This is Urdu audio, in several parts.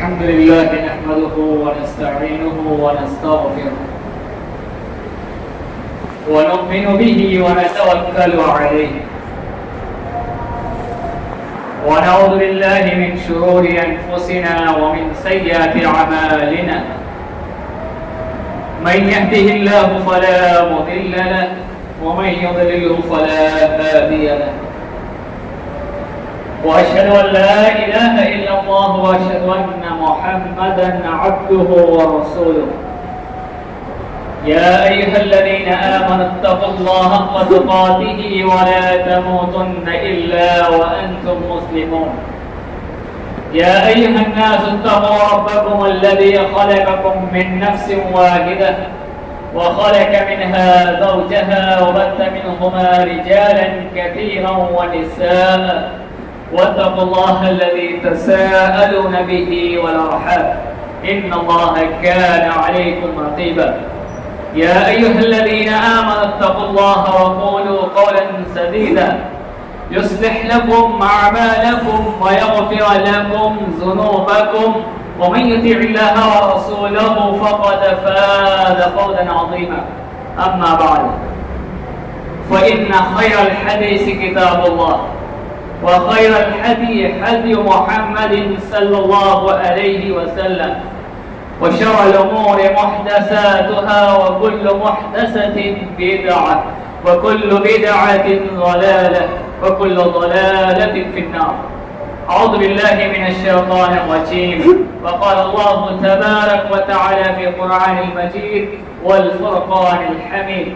الحمد لله نحمده ونستعينه ونستغفره ونؤمن به ونتوكل عليه ونعوذ بالله من شرور أنفسنا ومن سيئات أعمالنا من يهده الله فلا مضل له ومن يضلله فلا هادي له وأشهد أن لا إله إلا الله وأشهد أن محمدا عبده ورسوله يا أيها الذين آمنوا اتقوا الله حق تقاته ولا تموتن إلا وأنتم مسلمون يا أيها الناس اتقوا ربكم الذي خلقكم من نفس واحدة وخلق منها زوجها وبث منهما رجالا كثيرا ونساء واتقوا الله الذي تساءلون به والأرحام إن الله كان عليكم رقيبا يا أيها الذين آمنوا اتقوا الله وقولوا قولا سديدا يصلح لكم أعمالكم ويغفر لكم ذنوبكم ومن يطع الله ورسوله فقد فاز فوزا عظيما أما بعد فإن خير الحديث كتاب الله وخير الهدي هدي محمد صلى الله عليه وسلم وشر الأمور محدثاتها وكل محدثة بدعة وكل بدعة ضلالة وكل ضلالة في النار أعوذ بالله من الشيطان الرجيم وقال الله تبارك وتعالى في القرآن المجيد والفرقان الحميد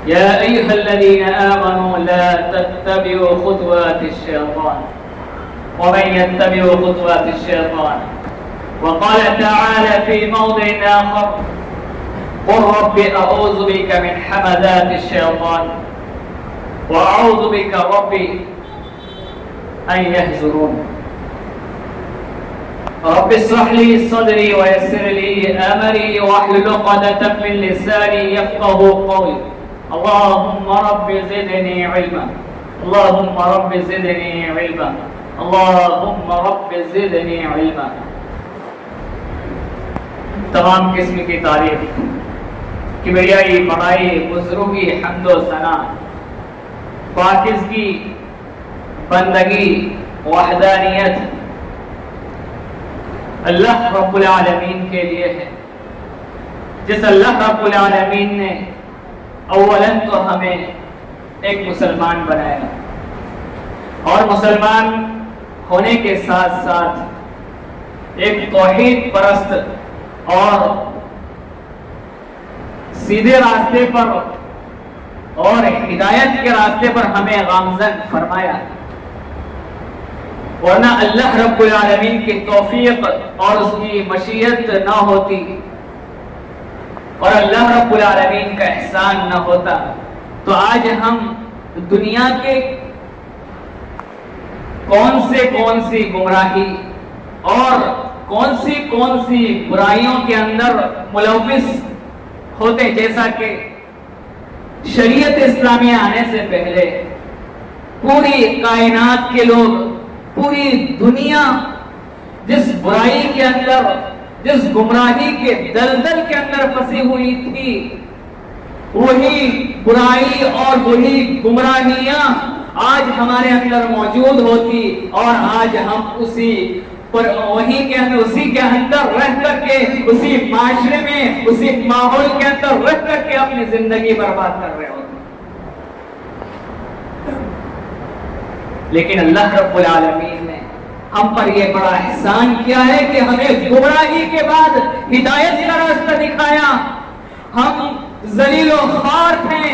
يا أيها الذين آمنوا لا تتبعوا خطوات الشيطان ومن يتبع خطوات الشيطان وقال تعالى في موضع آخر قل رب أعوذ بك من حمزات الشيطان وأعوذ بك ربي أن يحضرون رب اشرح لي صدري ويسر لي أمري واحلل عقدة من لساني يفقهوا قولي اللهم رب زدني علما اللهم رب زدني علما اللهم رب زدنی علما. تمام قسم کی تعریف، کبریائی، بڑائی، بزرگی، حمد و ثنا، پاکیزگی، بندگی، وحدانیت اللہ رب العالمین کے لیے ہے. جس اللہ رب العالمین نے اولاً تو ہمیں ایک مسلمان بنایا اور مسلمان ہونے کے ساتھ ساتھ ایک توحید پرست اور سیدھے راستے پر اور ہدایت کے راستے پر ہمیں گامزن فرمایا. ورنہ اللہ رب العالمین کی توفیق اور اس کی مشیت نہ ہوتی اور اللہ رب العالمین کا احسان نہ ہوتا تو آج ہم دنیا کے کون سی گمراہی اور کون سی برائیوں کے اندر ملوث ہوتے. جیسا کہ شریعت اسلامیہ آنے سے پہلے پوری کائنات کے لوگ، پوری دنیا جس برائی کے اندر، جس گمراہی کے دلدل کے اندر پھنسی ہوئی تھی، وہی برائی اور وہی گمراہیاں آج ہمارے اندر موجود ہوتی اور آج ہم اسی کے اندر رہ کر کے، اسی معاشرے میں، اسی ماحول کے اندر رہ کر کے اپنی زندگی برباد کر رہے ہوتے. لیکن اللہ رب العالمین نے ہم پر یہ بڑا احسان کیا ہے کہ ہمیں گمراہی کے بعد ہدایت کا راستہ دکھایا. ہم ذلیل و خوار تھے،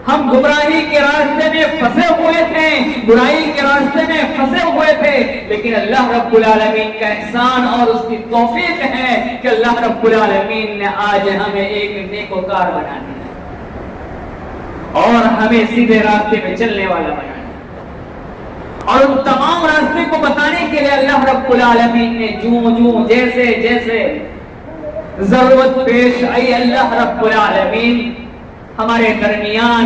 ہم گمراہی کے راستے میں پھنسے ہوئے تھے، برائی کے راستے میں پھنسے ہوئے تھے، لیکن اللہ رب العالمین کا احسان اور اس کی توفیق ہے کہ اللہ رب العالمین نے آج ہمیں ایک نیکوکار بنا دیا اور ہمیں سیدھے راستے پہ چلنے والا بنا دیا. اور ان تمام راستے کو بتانے کے لیے اللہ رب العالمین نے جیسے ضرورت پیش آئی، اللہ رب العالمین ہمارے درمیان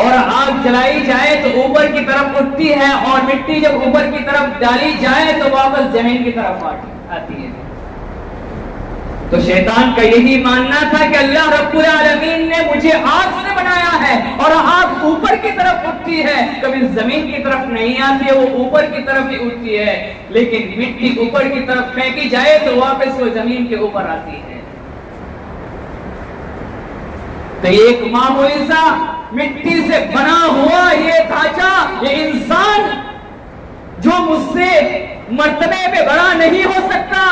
اور آگ جلائی جائے تو اوپر کی طرف اٹھتی ہے، اور مٹی جب اوپر کی طرف ڈالی جائے تو واپس زمین کی طرف آتی ہے۔ تو شیطان کا یہی ماننا تھا کہ اللہ رب العالمین نے مجھے آگ سے بنایا ہے، اور آگ اوپر کی طرف اٹھتی ہے، کبھی زمین کی طرف نہیں آتی ہے، وہ اوپر کی طرف ہی اٹھتی ہے۔ لیکن مٹی اوپر کی طرف پھینکی جائے تو واپس وہ زمین کے اوپر آتی ہے۔ تو ایک معمولی سا مٹی سے بنا ہوا یہ ڈھانچہ، یہ انسان جو مجھ سے مرتبے میں بڑا نہیں ہو سکتا،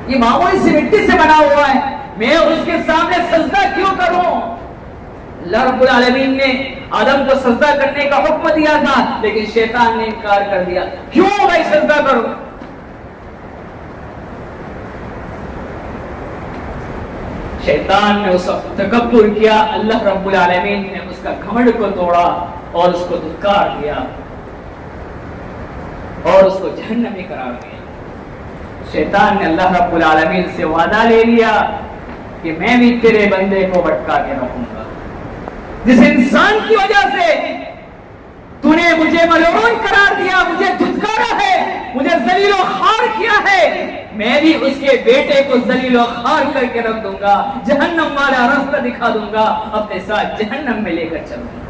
یہ معمولی سی مٹی سے بنا ہوا ہے، میں اس کے سامنے سجدہ کیوں کروں؟ اللہ رب العالمین نے آدم کو سجدہ کرنے کا حکم دیا تھا، لیکن شیطان نے انکار کر دیا، کیوں میں سجدہ کروں؟ شیطان نے اس وقت تکبر کیا، اللہ رب العالمین نے اس کا گھمنڈ کو توڑا اور اس کو دھتکار دیا اور اس کو جہنمی قرار دیا۔ شیطان نے اللہ رب العالمین سے وعدہ لے لیا کہ میں بھی تیرے بندے کو بھٹکا کے رکھوں گا، جس انسان کی وجہ سے تو نے مجھے ملعون قرار دیا، مجھے دھتکارا ہے، مجھے ذلیل و خوار کیا ہے، میں بھی اس کے بیٹے کو ذلیل و خوار کر کے رکھ دوں گا، جہنم والا راستہ دکھا دوں گا، اپنے ساتھ جہنم میں لے کر چلوں گا۔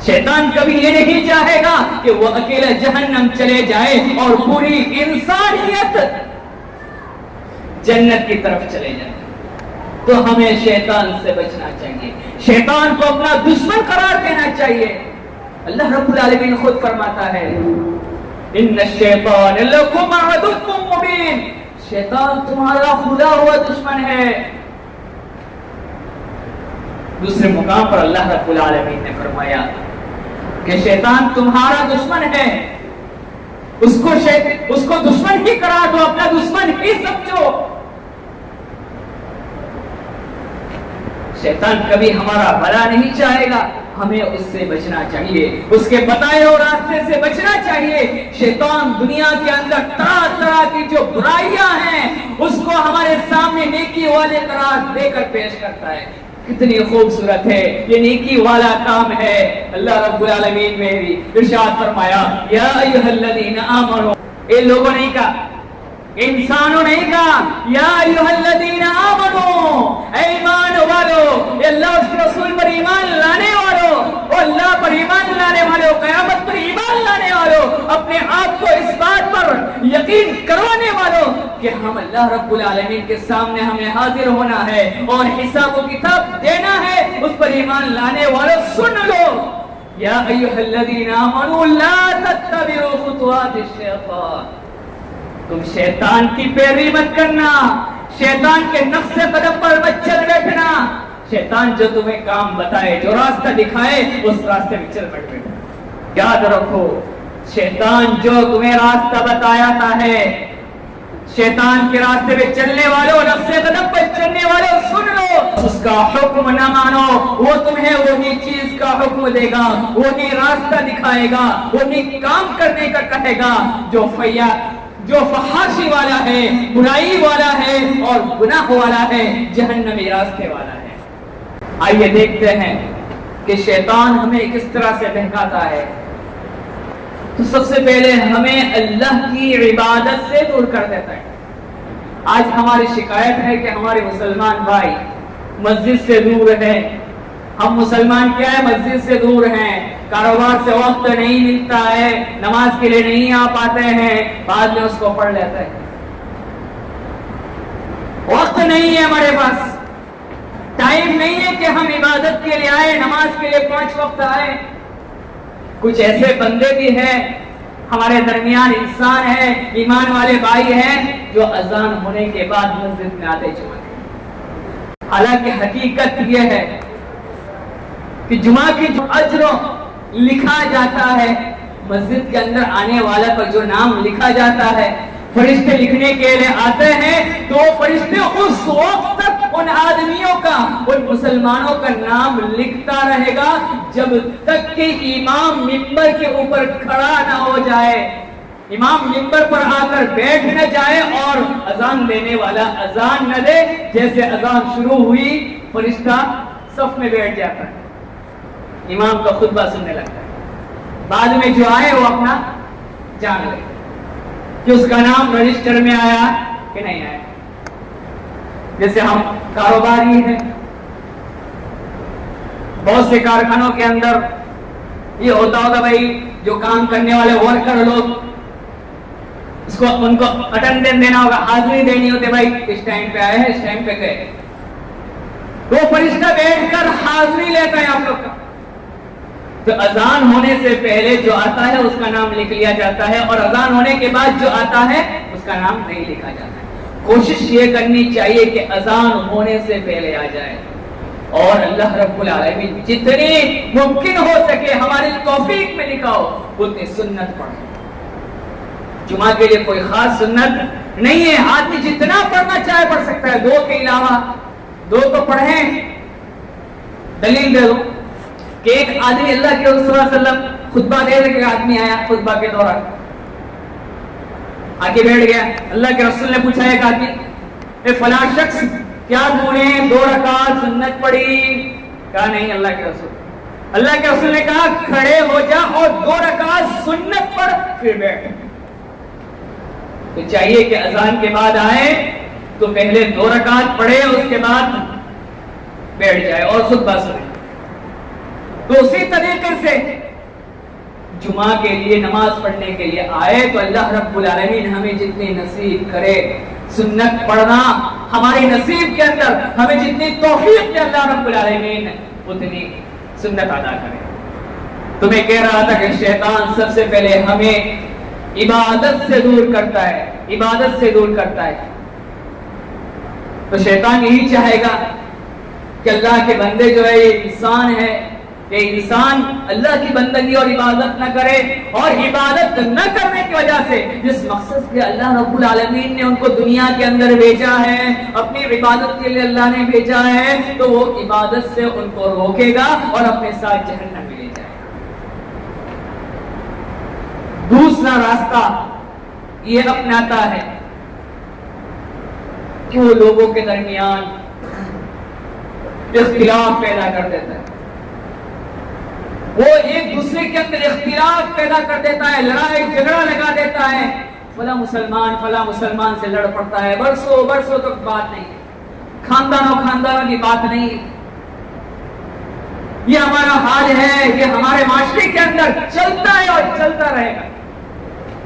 شیطان کبھی یہ نہیں چاہے گا کہ وہ اکیلا جہنم چلے جائے اور پوری انسانیت جنت کی طرف چلے جائے۔ تو ہمیں شیطان سے بچنا چاہیے، شیطان کو اپنا دشمن قرار دینا چاہیے۔ اللہ رب العالمین خود فرماتا ہے ان الشیطان لکم عدو مبین، شیطان تمہارا خدا ہوا دشمن ہے۔ دوسرے مقام پر اللہ رب العالمین نے فرمایا کہ شیطان تمہارا دشمن ہے، اس کو دشمن ہی قرار دو، اپنا دشمن ہی سمجھو۔ شیطان کبھی ہمارا بھلا نہیں چاہے گا، ہمیں اس سے بچنا چاہیے، اس کے بتائے ہوئے راستے سے بچنا چاہیے۔ شیطان دنیا کے اندر طرح طرح کی جو برائیاں ہیں اس کو ہمارے سامنے نیکی والے قرار دے کر پیش کرتا ہے۔ کتنی خوبصورت ہے یہ نیکی والا کام ہے۔ اللہ رب العالمین نے بھی ارشاد فرمایا یا ایھا الذین آمنوا، اے لوگوں نے کہا، انسانوں نے کہا یا ایھا الذین آمنوا، اے ایمان والو، اے اللہ اس کے رسول پر ایمان لانے والو، اور اللہ پر ایمان لانے والو، قیامت پر ایمان لانے والو، اپنے آپ کو اس بات پر یقین کروانے والو کہ ہم اللہ رب العالمین کے سامنے ہمیں حاضر ہونا ہے اور حساب و کتاب دینا ہے، اس پر ایمان لانے والو سن لو، یا ایھا الذین آمنوا لا تتبعوا خطوات الشیطان، تم شیطان کی پیروی مت کرنا، شیطان کے نقش قدم پر مت چل بیٹھنا۔ شیطان جو تمہیں کام بتائے، جو راستہ دکھائے، اس راستے میں چل بیٹھنا۔ یاد رکھو شیطان جو تمہیں راستہ بتایا ہے، شیطان کے راستے پہ چلنے والوں، نقش قدم پر چلنے والوں سن لو، اس کا حکم نہ مانو، وہ تمہیں وہی چیز کا حکم دے گا، وہی راستہ دکھائے گا، وہی کام کرنے کا کہے گا جو فحاشی والا ہے، برائی والا ہے اور گناہ والا ہے، جہنمی راستے والا ہے۔ آئیے دیکھتے ہیں کہ شیطان ہمیں کس طرح سے بہکاتا ہے۔ تو سب سے پہلے ہمیں اللہ کی عبادت سے دور کر دیتا ہے۔ آج ہماری شکایت ہے کہ ہمارے مسلمان بھائی مسجد سے دور ہیں، ہم مسلمان کیا ہے مسجد سے دور ہیں، کاروبار سے وقت نہیں ملتا ہے، نماز کے لیے نہیں آ پاتے ہیں، بعد میں اس کو پڑھ لیتا ہے، وقت نہیں ہے ہمارے پاس، ٹائم نہیں ہے کہ ہم عبادت کے لیے آئے، نماز کے لیے 5 وقت آئے۔ کچھ ایسے بندے بھی ہیں ہمارے درمیان، انسان ہیں، ایمان والے بھائی ہیں، جو اذان ہونے کے بعد مسجد میں آتے جمعہ کے، حالانکہ حقیقت یہ ہے کہ جمعہ کی جو اجر لکھا جاتا ہے، مسجد کے اندر آنے والا کا جو نام لکھا جاتا ہے، فرشتے لکھنے کے لیے آتے ہیں، تو فرشتے اس وقت تک ان آدمیوں کا، ان مسلمانوں کا نام لکھتا رہے گا جب تک کہ امام منبر کے اوپر کھڑا نہ ہو جائے، امام منبر پر آ کر بیٹھ نہ جائے اور اذان دینے والا اذان نہ دے۔ جیسے اذان شروع ہوئی فرشتہ صف میں بیٹھ جاتا ہے، امام کا خطبہ سننے لگتا ہے، بعد میں جو آئے وہ اپنا جان لے کہ اس کا نام رجسٹر میں آیا کہ نہیں آیا۔ جیسے ہم کاروباری ہیں، بہت سے کارخانوں کے اندر یہ ہوتا ہوگا بھائی، جو کام کرنے والے ورکر لوگ اس کو ان کو اٹینڈنس دینا ہوگا، حاضری دینی ہوتی ہے، بھائی اس ٹائم پہ آئے ہیں، اس ٹائم پہ گئے، وہ فرشتہ بیٹھ کر حاضری لیتا ہے آپ لوگ کا۔ تو اذان ہونے سے پہلے جو آتا ہے اس کا نام لکھ لیا جاتا ہے، اور اذان ہونے کے بعد جو آتا ہے اس کا نام نہیں لکھا جاتا ہے۔ کوشش یہ کرنی چاہیے کہ اذان ہونے سے پہلے آ جائے، اور اللہ رب العالمین جتنی ممکن ہو سکے ہماری توفیق میں لکھا ہو اتنی سنت پڑھیں۔ جمعہ کے لیے کوئی خاص سنت نہیں ہے، آدمی جتنا پڑھنا چاہے پڑھ سکتا ہے، 2 کے علاوہ 2 تو پڑھیں۔ دلیل دے دو کہ ایک آدمی اللہ کے رسول صلی اللہ علیہ وسلم خطبہ دے رہے کہ آدمی آیا خطبہ کے دوران آگے بیٹھ گیا، اللہ کے رسول نے پوچھا ایک آدمی، اے فلاں شخص کیا تو نے 2 رکعت سنت پڑھی؟ کہا نہیں اللہ کے رسول۔ اللہ کے رسول نے کہا کھڑے ہو جا اور 2 رکعت سنت پڑھ پھر بیٹھ۔ تو چاہیے کہ اذان کے بعد آئے تو پہلے 2 رکعت پڑھے، اس کے بعد بیٹھ جائے اور خطبہ سنے۔ تو اسی طریقے سے جمعہ کے لیے نماز پڑھنے کے لیے آئے تو اللہ رب العالمین ہمیں جتنی نصیب کرے سنت پڑھنا، ہمارے نصیب کے اندر ہمیں جتنی توفیق دے اللہ رب العالمین اتنی سنت ادا کرے۔ تو میں کہہ رہا تھا کہ شیطان سب سے پہلے ہمیں عبادت سے دور کرتا ہے، عبادت سے دور کرتا ہے۔ تو شیطان یہی چاہے گا کہ اللہ کے بندے جو ہے یہ انسان ہے، کہ انسان اللہ کی بندگی اور عبادت نہ کرے، اور عبادت نہ کرنے کی وجہ سے جس مقصد سے اللہ رب العالمین نے ان کو دنیا کے اندر بھیجا ہے، اپنی عبادت کے لیے اللہ نے بھیجا ہے، تو وہ عبادت سے ان کو روکے گا اور اپنے ساتھ جہنم میں لے جائے گا۔ دوسرا راستہ یہ اپناتا ہے کہ وہ لوگوں کے درمیان اختلاف پیدا کر دیتا ہے، وہ ایک دوسرے کے اندر اختلاف پیدا کر دیتا ہے، لڑائی جھگڑا لگا دیتا ہے، فلاں مسلمان سے لڑ پڑتا ہے، برسوں تک بات نہیں، خاندانوں کی بات نہیں۔ یہ ہمارا حال ہے، یہ ہمارے معاشرے کے اندر چلتا ہے اور چلتا رہے گا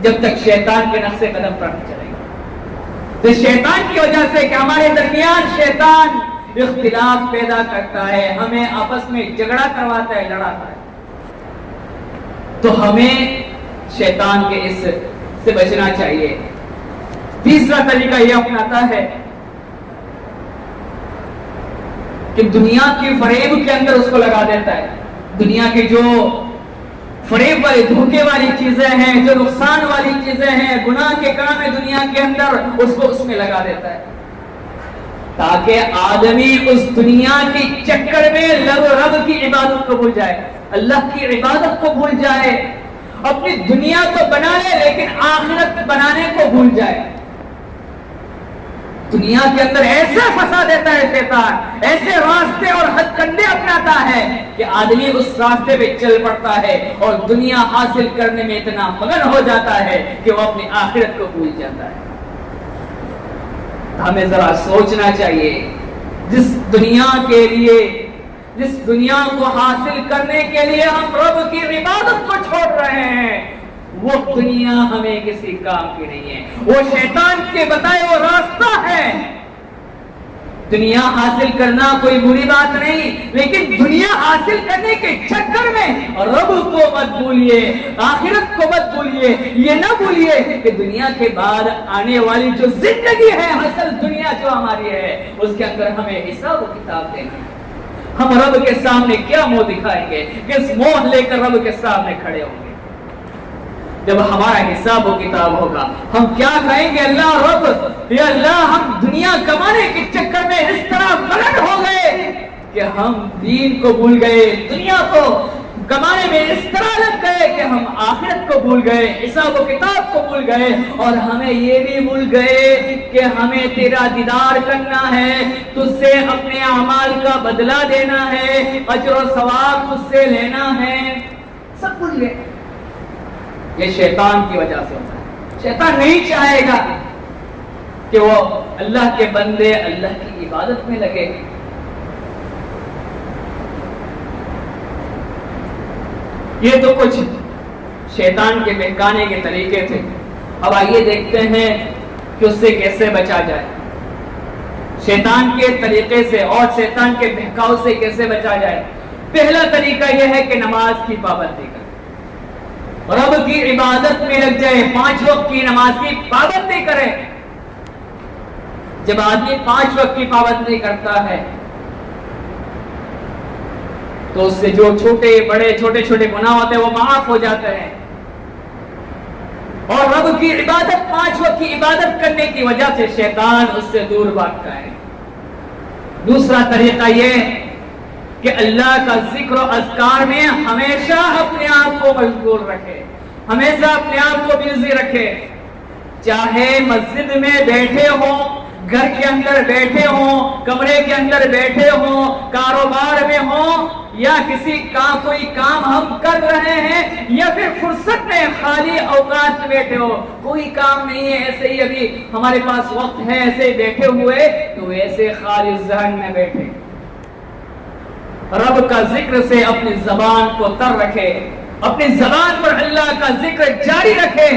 جب تک شیطان کے نقش قدم پر نہیں چلے گا۔ تو شیطان کی وجہ سے کہ ہمارے درمیان شیطان اختلاف پیدا کرتا ہے، ہمیں آپس میں جھگڑا کرواتا ہے، لڑاتا ہے، تو ہمیں شیطان کے اس سے بچنا چاہیے۔ تیسرا طریقہ یہ اپناتا ہے کہ دنیا کی فریب کے اندر اس کو لگا دیتا ہے، دنیا کی جو فریب والی دھوکے والی چیزیں ہیں، جو نقصان والی چیزیں ہیں، گناہ کے کام ہے دنیا کے اندر، اس کو اس میں لگا دیتا ہے، تاکہ آدمی اس دنیا کی چکر میں رب کی عبادت کو بھول جائے، اللہ کی عبادت کو بھول جائے، اپنی دنیا تو بنا لے لیکن آخرت بنانے کو بھول جائے۔ دنیا کے اندر ایسا پھنسا دیتا ہے شیطان، ایسے راستے اور ہتھ کنڈے اپناتا ہے کہ آدمی اس راستے پہ چل پڑتا ہے اور دنیا حاصل کرنے میں اتنا مگن ہو جاتا ہے کہ وہ اپنی آخرت کو بھول جاتا ہے۔ ہمیں ذرا سوچنا چاہیے، جس دنیا کو حاصل کرنے کے لیے ہم رب کی عبادت کو چھوڑ رہے ہیں، وہ دنیا ہمیں کسی کام کی نہیں ہے، وہ شیطان کے بتائے وہ راستہ ہے۔ دنیا حاصل کرنا کوئی بری بات نہیں، لیکن دنیا حاصل کرنے کے چکر میں رب کو مت بھولیے، آخرت کو مت بھولیے، یہ نہ بھولیے کہ دنیا کے بعد آنے والی جو زندگی ہے، اصل دنیا جو ہماری ہے، اس کے اندر ہمیں حساب و کتاب دینا ہے۔ ہم رب کے سامنے کیا منہ دکھائیں گے، کس منہ لے کر رب کے سامنے کھڑے ہوں گے؟ جب ہمارا حساب و کتاب ہوگا ہم کیا کہیں گے؟ اللہ رب، یا اللہ ہم دنیا کمانے کے چکر میں اس طرح مگن ہو گئے کہ ہم دین کو بھول گئے، دنیا کو کمانے میں اس طرح لگ گئے کہ ہم آخرت کو بھول گئے، حساب و کتاب کو بھول گئے، اور ہمیں یہ بھی بھول گئے کہ ہمیں تیرا دیدار کرنا ہے، تجھ سے اپنے اعمال کا بدلہ دینا ہے، اجر و ثواب تجھ سے لینا ہے، سب بھول گئے۔ یہ شیطان کی وجہ سے ہوتا ہے۔ شیطان نہیں چاہے گا کہ وہ اللہ کے بندے اللہ کی عبادت میں لگے۔ یہ تو کچھ شیطان کے بہکانے کے طریقے تھے۔ اب آئیے دیکھتے ہیں کہ اس سے کیسے بچا جائے، شیطان کے طریقے سے اور شیطان کے بہکاؤ سے کیسے بچا جائے۔ پہلا طریقہ یہ ہے کہ نماز کی پابندی کرے، رب کی عبادت میں لگ جائے، 5 وقت کی نماز کی پابندی کرے۔ جب آدمی 5 وقت کی پابندی کرتا ہے تو اس سے جو چھوٹے چھوٹے گناہ ہوتے ہیں وہ معاف ہو جاتے ہیں، اور رب کی عبادت 5 وقت کی عبادت کرنے کی وجہ سے شیطان اس سے دور بھاگتا ہے۔ دوسرا طریقہ یہ کہ اللہ کا ذکر و اذکار میں ہمیشہ اپنے آپ کو مشغول رکھے، ہمیشہ اپنے آپ کو بزی رکھے، چاہے مسجد میں بیٹھے ہوں، گھر کے اندر بیٹھے ہوں، کمرے کے اندر بیٹھے ہوں، کاروبار میں ہوں، یا کسی کا کوئی کام ہم کر رہے ہیں، یا پھر فرصت میں خالی اوقات میں بیٹھے ہو، کوئی کام نہیں ہے، ایسے ہی ابھی ہمارے پاس وقت ہے، ایسے بیٹھے ہوئے، تو ایسے خالی ذہن میں بیٹھے رب کا ذکر سے اپنی زبان کو تر رکھے، اپنی زبان پر اللہ کا ذکر جاری رکھے،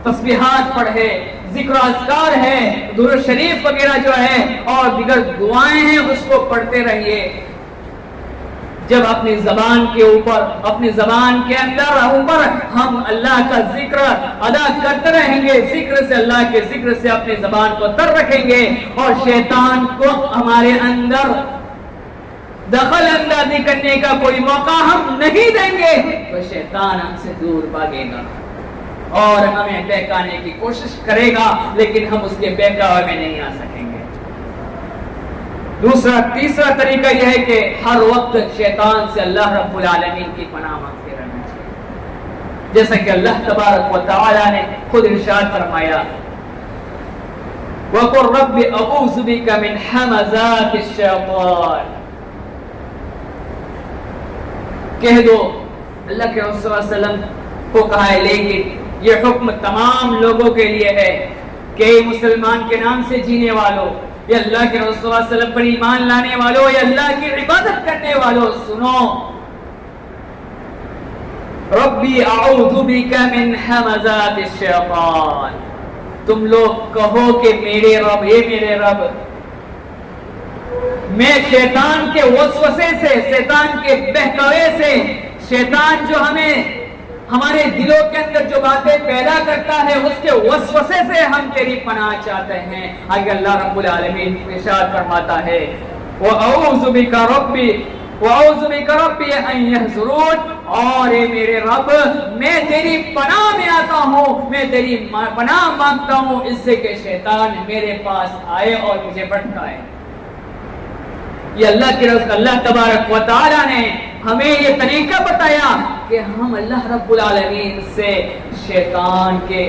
تسبیحات پڑھے، ذکر و اذکار ہے، درود شریف وغیرہ جو ہے اور دیگر دعائیں ہیں اس کو پڑھتے رہیے۔ جب اپنی زبان کے اوپر، اپنی زبان کے اندر اوپر ہم اللہ کا ذکر ادا کرتے رہیں گے، ذکر سے، اللہ کے ذکر سے اپنی زبان کو تر رکھیں گے، اور شیطان کو ہمارے اندر دخل اندازی کرنے کا کوئی موقع ہم نہیں دیں گے، تو شیطان ہم سے دور بھاگے گا اور ہمیں بہکانے کی کوشش کرے گا، لیکن ہم اس کے بہکاوے میں نہیں آ سکیں گے۔ تیسرا طریقہ یہ ہے کہ ہر وقت شیطان سے اللہ رب العالمین کی پناہ مانگتے رہنا چاہیے، جیسا کہ اللہ تبارک و تعالی نے خود ارشاد فرمایا، وَقُلْ رَبِّ أَعُوذُ بِكَ مِنْ حَمَزَاتِ الشَّيْطَانِ، کہہ دو اللہ کے رسول صلی اللہ علیہ وسلم کو کہا ہے، لیکن یہ حکم تمام لوگوں کے لیے ہے کہ مسلمان کے نام سے جینے والوں، یا اللہ کے رسول صلی اللہ علیہ وسلم پر ایمان لانے والوں، یا اللہ کی عبادت کرنے والوں، سنو، ربی اعوذ بک من حمزات الشیطان، تم لوگ کہو کہ میرے رب، اے میرے رب، میں شیطان کے وسوسے سے، شیطان کے بہکاوے سے، شیطان جو ہمارے دلوں کے اندر جو باتیں پیدا کرتا ہے اس کے وسوسے سے ہم تیری پناہ چاہتے ہیں۔ آگے اللہ رب العالمین ارشاد فرماتا ہے، وَأَعُوذُ بِكَ رَبِّي أَن يَحْضُرُونِ، اور اے میرے رب، میں تیری پناہ میں آتا ہوں، میں تیری پناہ مانگتا ہوں اس سے کہ شیطان میرے پاس آئے اور مجھے بھٹکائے۔ یہ اللہ تبارک و تعالی نے ہمیں یہ طریقہ بتایا کہ ہم اللہ رب العالمین سے شیطان کے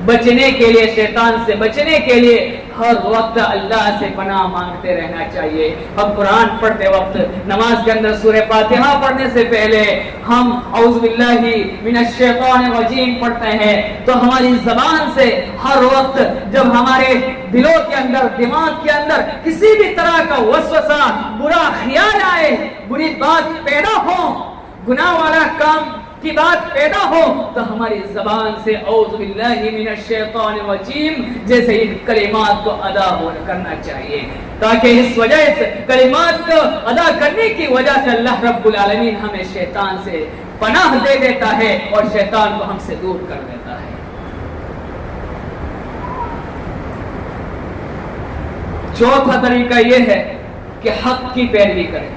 بچنے کے لیے، شیطان سے بچنے کے لیے ہر وقت اللہ سے پناہ مانگتے رہنا چاہیے۔ ہم قرآن پڑھتے وقت، نماز کے اندر سورہ فاتحہ پڑھنے سے پہلے ہم اعوذ باللہ من الشیطان الرجیم پڑھتے ہیں، تو ہماری زبان سے ہر وقت جب ہمارے دلوں کے اندر، دماغ کے اندر کسی بھی طرح کا وسوسہ، برا خیال آئے، بری بات پیدا ہو، گناہ والا کام کی بات پیدا ہو، تو ہماری زبان سے اعوذ باللہ من الشیطان الرجیم جیسے ان کلمات کو ادا کرنا چاہیے، تاکہ اس وجہ سے کلمات کو ادا کرنے کی وجہ سے اللہ رب العالمین ہمیں شیطان سے پناہ دے دیتا ہے اور شیطان کو ہم سے دور کر دیتا ہے۔ چوتھا طریقہ یہ ہے کہ حق کی پیروی کریں،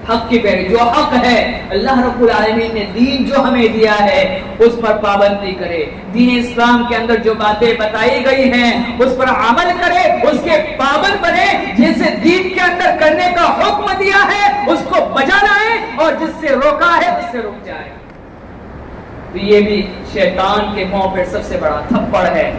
حق کی پیروی، جو حق ہے اللہ رب العالمین نے دین جو ہمیں دیا ہے اس پر پابندی کرے، دین اسلام کے اندر جو باتیں بتائی گئی ہیں اس پر عمل کرے، اس کے پابند بنے، جسے دین کے اندر کرنے کا حکم دیا ہے اس کو بجا لائے اور جس سے روکا ہے اس سے رک جائے۔ تو یہ بھی شیطان کے منہ پر سب سے بڑا تھپڑ ہے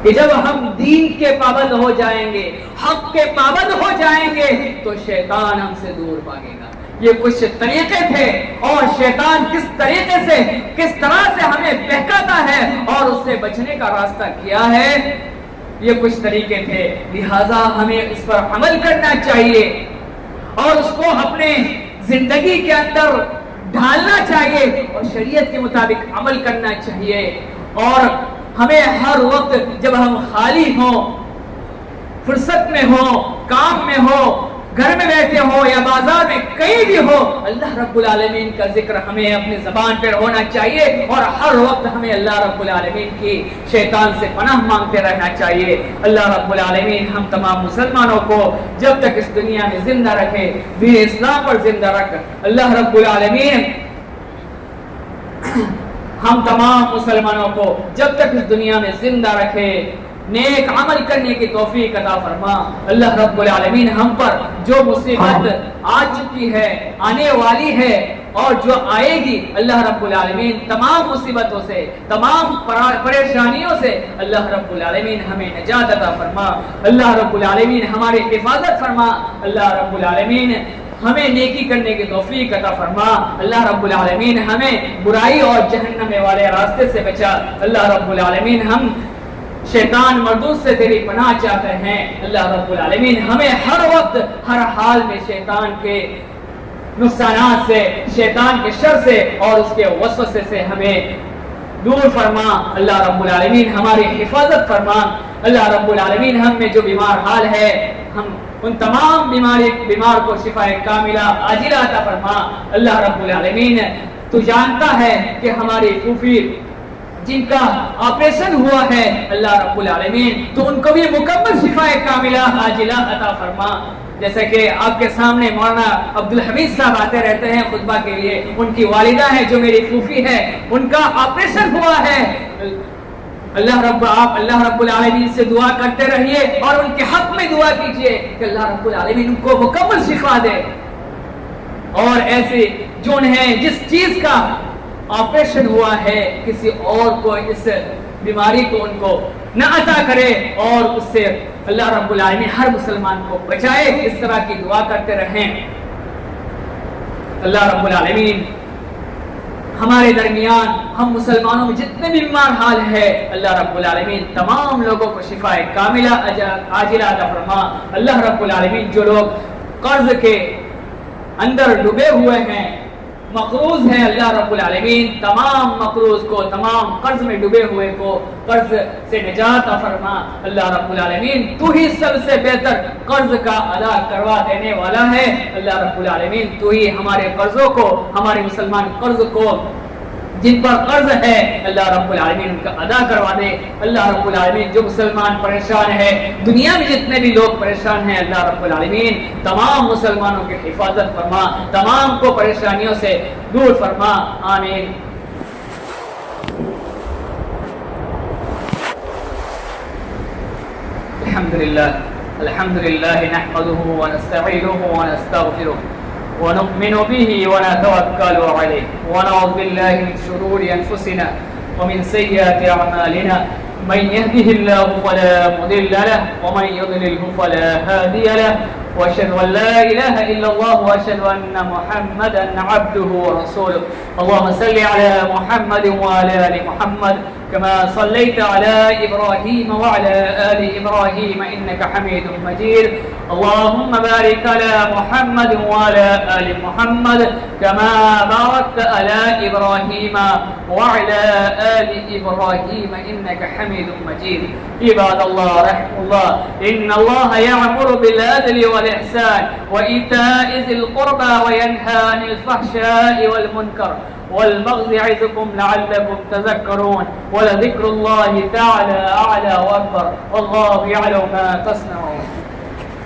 کہ جب ہم دین کے پابند ہو جائیں گے، حق کے پابند ہو جائیں گے تو شیطان ہم سے دور بھاگے گا۔ یہ کچھ طریقے تھے اور شیطان کس طریقے سے، کس طرح سے ہمیں بہکاتا ہے اور اس سے بچنے کا راستہ کیا ہے، یہ کچھ طریقے تھے۔ لہذا ہمیں اس پر عمل کرنا چاہیے اور اس کو اپنے زندگی کے اندر ڈھالنا چاہیے اور شریعت کے مطابق عمل کرنا چاہیے۔ اور ہمیں ہر وقت جب ہم خالی ہوں، فرصت میں ہوں، کام میں ہو، گھر میں بیٹھے ہو یا بازار میں کہیں بھی ہو، اللہ رب العالمین کا ذکر ہمیں اپنی زبان پر ہونا چاہیے اور ہر وقت ہمیں اللہ رب العالمین کی شیطان سے پناہ مانگتے رہنا چاہیے۔ اللہ رب العالمین ہم تمام مسلمانوں کو جب تک اس دنیا میں زندہ رکھے دین اسلام پر زندہ رکھ۔ اللہ رب العالمین ہم تمام مسلمانوں کو جب تک اس دنیا میں زندہ رکھے نیک عمل کرنے کی توفیق عطا فرما۔ اللہ رب العالمین ہم پر جو مصیبت آ چکی ہے، آنے والی ہے اور جو آئے گی، اللہ رب العالمین تمام مصیبتوں سے، تمام پریشانیوں سے اللہ رب العالمین ہمیں نجات عطا فرما۔ اللہ رب العالمین ہماری حفاظت فرما۔ اللہ رب العالمین ہمیں نیکی کرنے کی توفیق عطا فرما۔ اللہ رب العالمین ہمیں برائی اور جہنم والے راستے سے بچا۔ اللہ رب العالمین ہم شیطان مردود سے تیری پناہ چاہتے ہیں۔ اللہ رب العالمین ہمیں ہر وقت ہر حال میں شیطان کے نقصانات سے، شیطان کے شر سے اور اس کے وسوسے سے ہمیں دور فرما۔ اللہ رب العالمین ہماری حفاظت فرما۔ اللہ رب العالمین ہم میں جو بیمار حال ہے، ہم ان تمام بیمار کو شفائے کاملہ عاجلہ عطا فرما۔ اللہ رب العالمین تو جانتا ہے کہ ہماری پھوپھی جن کا آپریشن ہوا ہے، اللہ رب العالمین تو ان کو بھی مکمل شفائے کاملہ عاجلہ عطا فرما۔ جیسا کہ آپ کے سامنے مولانا عبدالحمید صاحب آتے رہتے ہیں خطبہ کے لیے، ان کی والدہ ہے جو میری پھوپھی ہے، ان کا آپریشن ہوا ہے۔ اللہ رب العالمین سے دعا کرتے رہیے اور ان کے حق میں دعا کیجئے کہ اللہ رب العالمین ان کو مکمل شفا دے۔ اور ایسے جو ہیں جس چیز کا آپریشن ہوا ہے، کسی اور کو اس بیماری کو ان کو نہ عطا کرے اور اس سے اللہ رب العالمین ہر مسلمان کو بچائے۔ اس طرح کی دعا کرتے رہیں۔ اللہ رب العالمین ہمارے درمیان ہم مسلمانوں میں جتنے بھی بیمار حال ہے، اللہ رب العالمین تمام لوگوں کو شفائے کاملہ عاجلہ عطا فرما۔ اللہ رب العالمین جو لوگ قرض کے اندر ڈوبے ہوئے ہیں، مقروض ہیں، اللہ رب العالمین تمام مقروض کو، تمام قرض میں ڈوبے ہوئے کو قرض سے نجات عطا فرما۔ اللہ رب العالمین تو ہی سب سے بہتر قرض کا ادا کروا دینے والا ہے۔ اللہ رب العالمین تو ہی ہمارے قرضوں کو، ہمارے مسلمان قرض کو جن پر قرض ہے، اللہ رب العالمین ان کا ادا کروا دے۔ اللہ رب العالمین جو مسلمان پریشان ہے، دنیا میں جتنے بھی لوگ پریشان ہیں، اللہ رب العالمین تمام مسلمانوں کی حفاظت فرما، تمام کو پریشانیوں سے دور فرما۔ آمین۔ الحمدللہ نحمده ونستعینه ونستغفره ونؤمن به ونتوكل عليه ونعوذ بالله من شرور أنفسنا ومن سيئات أعمالنا من يهده الله فلا مضل له ومن يضلله فلا هادي له وأشهد أن لا إله إلا الله وأشهد أن محمدا عبده ورسوله اللهم صل على محمد وعلى آل محمد كما صليت على إبراهيم وعلى آل إبراهيم إنك حميد مجيد اللهم بارك على محمد وعلى آل محمد كما باركت على إبراهيم وعلى آل إبراهيم إنك حميد مجيد عباد الله رحم الله إن الله يأمر بالعدل والإحسان وإيتاء ذي القربى وينهى عن الفحشاء والمنكر والبغي يعظكم لعلكم تذكرون ولذكر الله تعالى أعلى وأكبر والله يعلم ما تصنعون